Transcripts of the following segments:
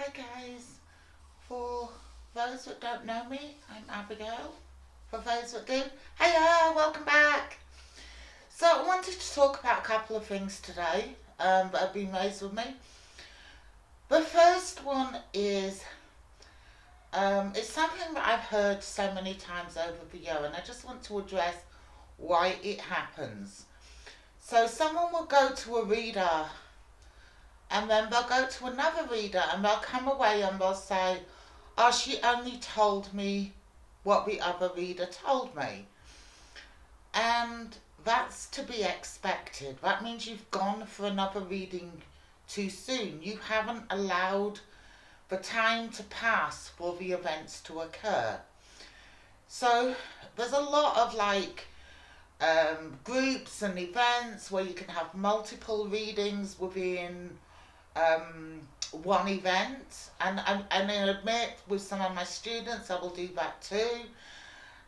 Hi guys, for those that don't know me, I'm Abigail. For those that do, hiya, welcome back. So I wanted to talk about a couple of things today that have been raised with me. The first one is it's something that I've heard so many times over the year, and I just want to address why it happens. So someone will go to a reader and then they'll go to another reader and they'll come away and they'll say, oh, she only told me what the other reader told me. And that's to be expected. That means you've gone for another reading too soon. You haven't allowed the time to pass for the events to occur. So there's a lot of groups and events where you can have multiple readings within one event, and I admit with some of my students I will do that too.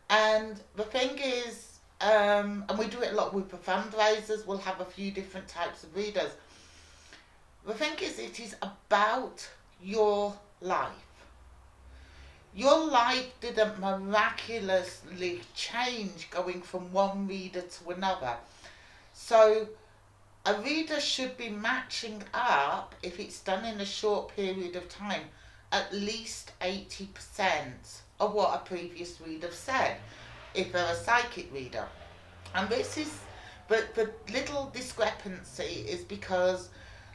And the thing is, and we do it a lot with the fundraisers, we'll have a few different types of readers. The thing is, it is about your life. Your life didn't miraculously change going from one reader to another. So a reader should be matching up, if it's done in a short period of time, at least 80% of what a previous reader said, if they're a psychic reader. And this is, but the little discrepancy is because,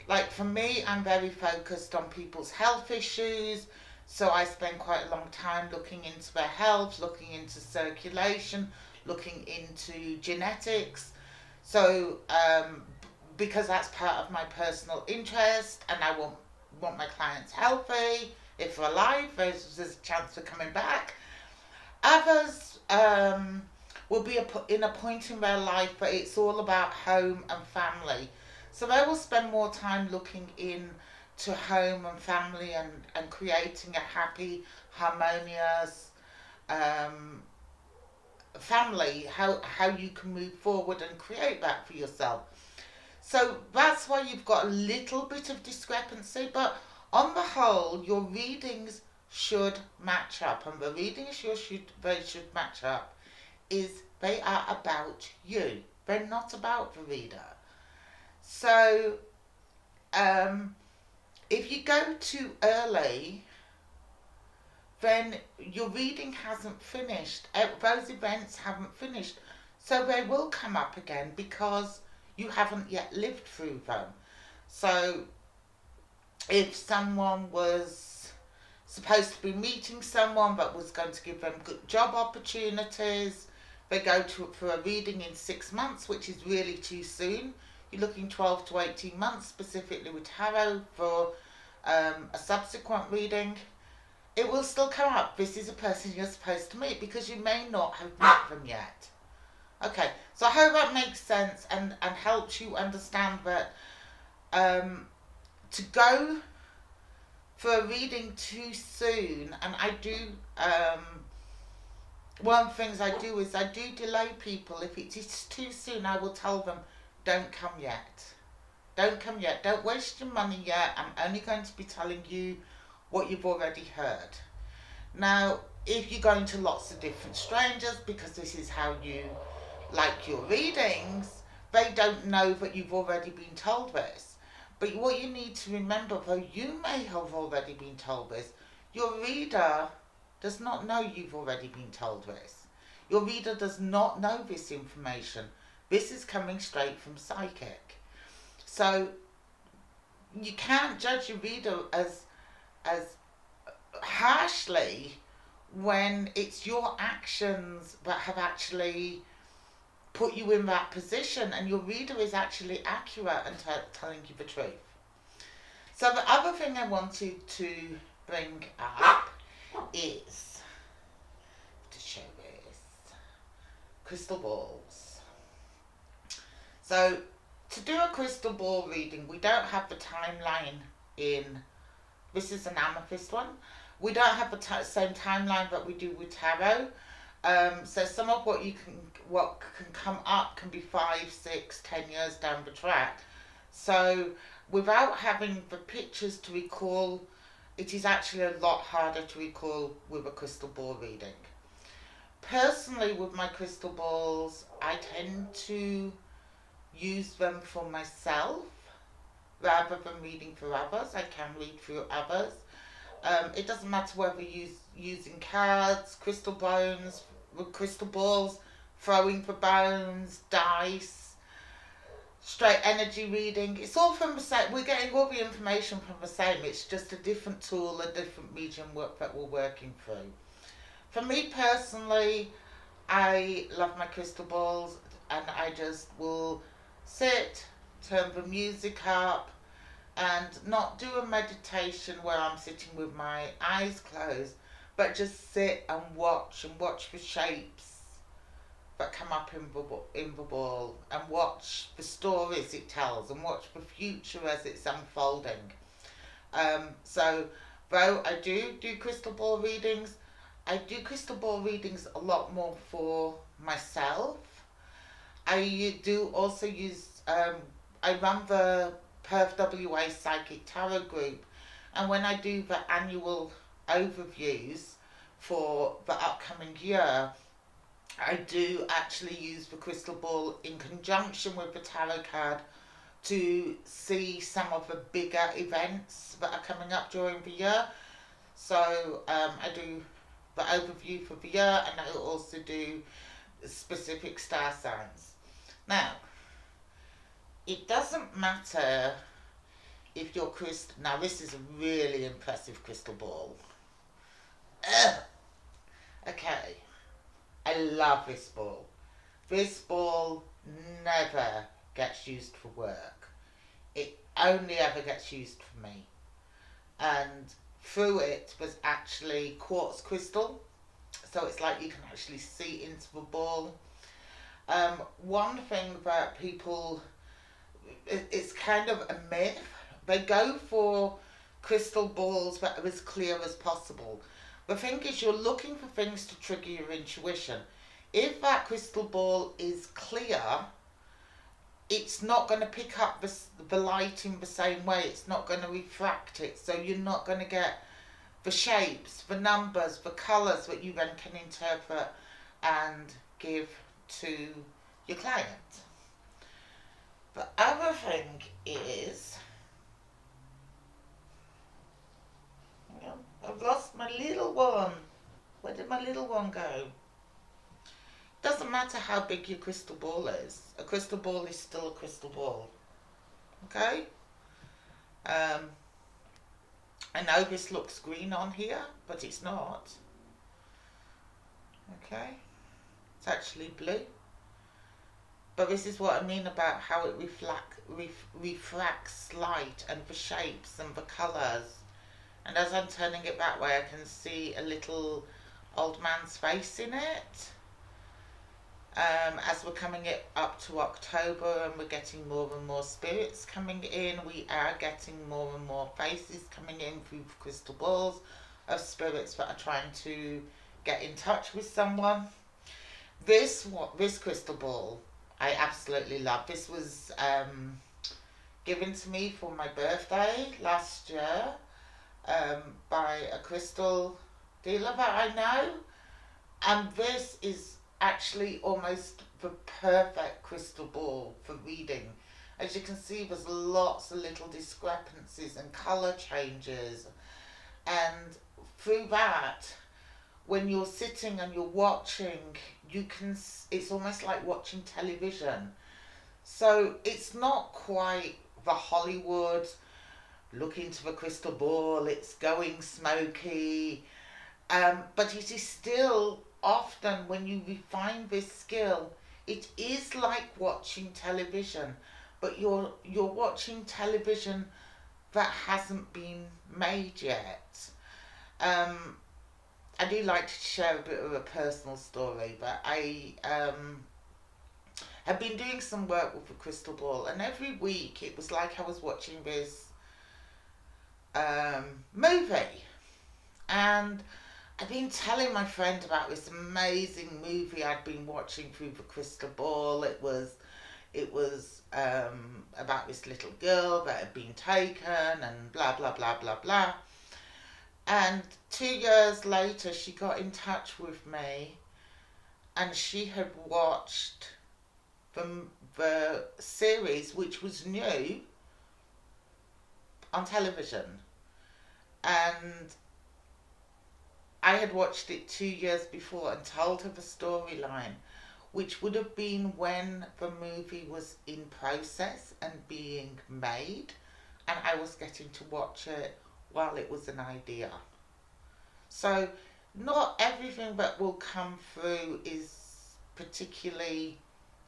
like for me, I'm very focused on people's health issues. So I spend quite a long time looking into their health, looking into circulation, looking into genetics. So because that's part of my personal interest, and I want my clients healthy. If they're alive, there's a chance of coming back. Others will be in a point in their life where it's all about home and family. So they will spend more time looking in to home and family, and creating a happy, harmonious family, how you can move forward and create that for yourself. So that's why you've got a little bit of discrepancy, but on the whole, your readings should match up, and the readings they should match up is they are about you. They're not about the reader. So if you go too early, then your reading hasn't finished. Those events haven't finished. So they will come up again because you haven't yet lived through them. So if someone was supposed to be meeting someone but was going to give them good job opportunities, they go for a reading in 6 months, which is really too soon. You're looking 12 to 18 months, specifically with tarot, for a subsequent reading. It will still come up. This is a person you're supposed to meet, because you may not have met them yet. Okay, so I hope that makes sense and helps you understand that to go for a reading too soon, and I do, one of the things I do is I do delay people. If it is too soon, I will tell them, don't come yet. Don't come yet. Don't waste your money yet. I'm only going to be telling you what you've already heard. Now, if you're going to lots of different strangers, because this is how you like your readings, they don't know that you've already been told this. But what you need to remember, though you may have already been told this, your reader does not know you've already been told this. Your reader does not know this information. This is coming straight from psychic. So you can't judge your reader as harshly when it's your actions that have actually put you in that position, and your reader is actually accurate and telling you the truth. So the other thing I wanted to bring up is to show this crystal balls. So to do a crystal ball reading, we don't have the timeline in. This is an amethyst one. We don't have the same timeline that we do with tarot. So some of what can come up can be 5, 6, 10 years down the track. So without having the pictures to recall it is actually a lot harder to recall with a crystal ball reading. Personally, with my crystal balls, I tend to use them for myself rather than reading for others. I can read through others. It doesn't matter whether using cards, crystal bones, with crystal balls, throwing the bones, dice, straight energy reading. It's all from the same. We're getting all the information from the same. It's just a different tool, a different medium work that we're working through. For me personally, I love my crystal balls, and I just will sit, turn the music up, and not do a meditation where I'm sitting with my eyes closed, but just sit and watch the shapes that come up in the ball, and watch the stories it tells, and watch the future as it's unfolding. So, though I do crystal ball readings, I do crystal ball readings a lot more for myself. I do also use, I run the Perth WA Psychic Tarot group, and when I do the annual overviews for the upcoming year, I do actually use the crystal ball in conjunction with the tarot card to see some of the bigger events that are coming up during the year. So I do the overview for the year, and I also do specific star signs. Now, it doesn't matter if your crystal... Now, this is a really impressive crystal ball. Ugh. Okay. I love this ball. This ball never gets used for work. It only ever gets used for me. And through it was actually quartz crystal. So it's like you can actually see into the ball. One thing that people... It's kind of a myth. They go for crystal balls that are as clear as possible. The thing is, you're looking for things to trigger your intuition. If that crystal ball is clear, it's not going to pick up the light in the same way. It's not going to refract it. So you're not going to get the shapes, the numbers, the colours that you then can interpret and give to your client. The other thing is... I've lost my little one. Where did my little one go? Doesn't matter how big your crystal ball is. A crystal ball is still a crystal ball. Okay? I know this looks green on here, but it's not. Okay? It's actually blue. But this is what I mean about how it refracts light and the shapes and the colours. And as I'm turning it that way, I can see a little old man's face in it. As we're coming up to October and we're getting more and more spirits coming in, we are getting more and more faces coming in through crystal balls of spirits that are trying to get in touch with someone. This crystal ball, I absolutely love. This was given to me for my birthday last year. By a crystal dealer that I know, and this is actually almost the perfect crystal ball for reading. As you can see, there's lots of little discrepancies and colour changes, and through that, when you're sitting and you're watching, it's almost like watching television. So it's not quite the Hollywood look into the crystal ball, it's going smoky, but it is still often, when you refine this skill, it is like watching television, but you're watching television that hasn't been made yet. I do like to share a bit of a personal story, but I have been doing some work with the crystal ball, and every week it was like I was watching this movie, and I've been telling my friend about this amazing movie I'd been watching through the crystal ball. It was about this little girl that had been taken and blah blah blah blah blah. And 2 years later, she got in touch with me, and she had watched the series, which was new, on television. And I had watched it 2 years before and told her the storyline, which would have been when the movie was in process and being made, and I was getting to watch it while it was an idea. So, not everything that will come through is particularly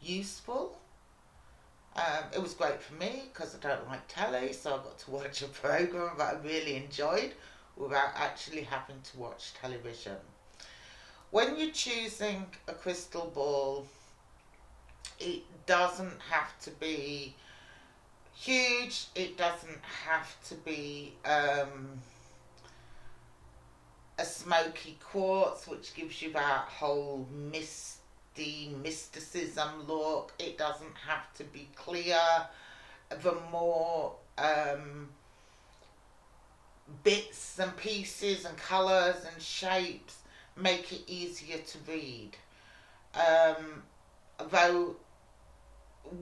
useful. It was great for me because I don't like telly, so I got to watch a program that I really enjoyed without actually having to watch television. When you're choosing a crystal ball, it doesn't have to be huge, it doesn't have to be a smoky quartz, which gives you that whole misty mysticism look. It doesn't have to be clear. The more bits and pieces and colours and shapes make it easier to read. Um, though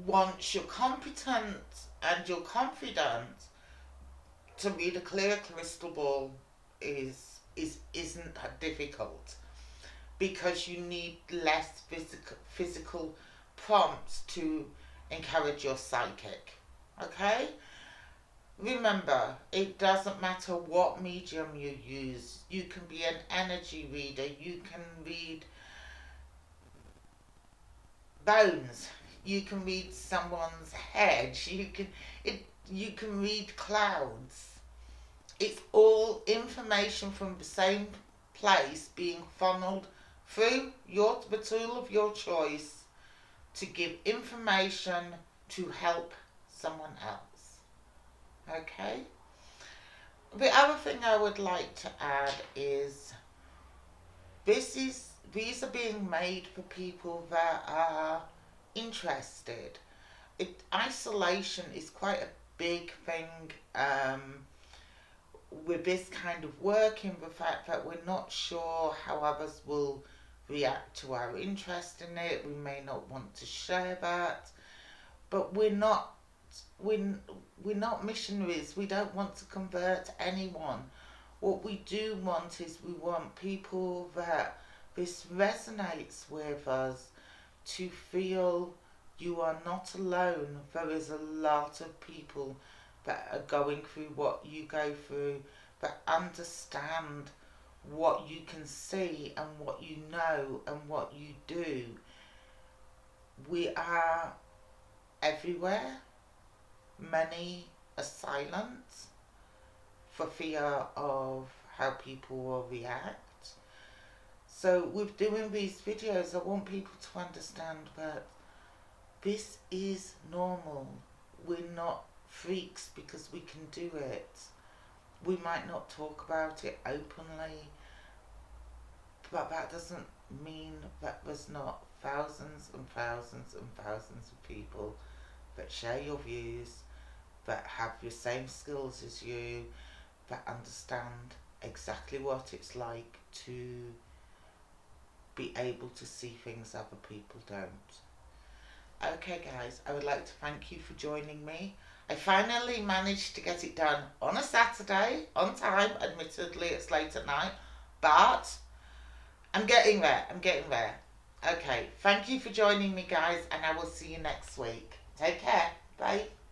once you're competent and you're confident, to read a clear crystal ball isn't difficult, because you need less physical prompts to encourage your psychic. Okay? Remember, it doesn't matter what medium you use. You can be an energy reader. You can read bones. You can read someone's head. You can read clouds. It's all information from the same place being funneled through the tool of your choice to give information to help someone else. Okay? The other thing I would like to add is these are being made for people that are interested. Isolation is quite a big thing with this kind of work, in the fact that we're not sure how others will react to our interest in it. We may not want to share that, but we're not missionaries. We don't want to convert anyone. What we do want is we want people that this resonates with us to feel you are not alone. There is a lot of people that are going through what you go through, that understand what you can see and what you know and what you do. We are everywhere. Many are silent for fear of how people will react. So with doing these videos, I want people to understand that this is normal. We're not freaks because we can do it. We might not talk about it openly, but that doesn't mean that there's not thousands and thousands and thousands of people that share your views, that have your same skills as you, that understand exactly what it's like to be able to see things other people don't. Okay guys, I would like to thank you for joining me. I finally managed to get it done on a Saturday, on time. Admittedly, it's late at night, but I'm getting there. Okay, thank you for joining me guys, and I will see you next week. Take care. Bye.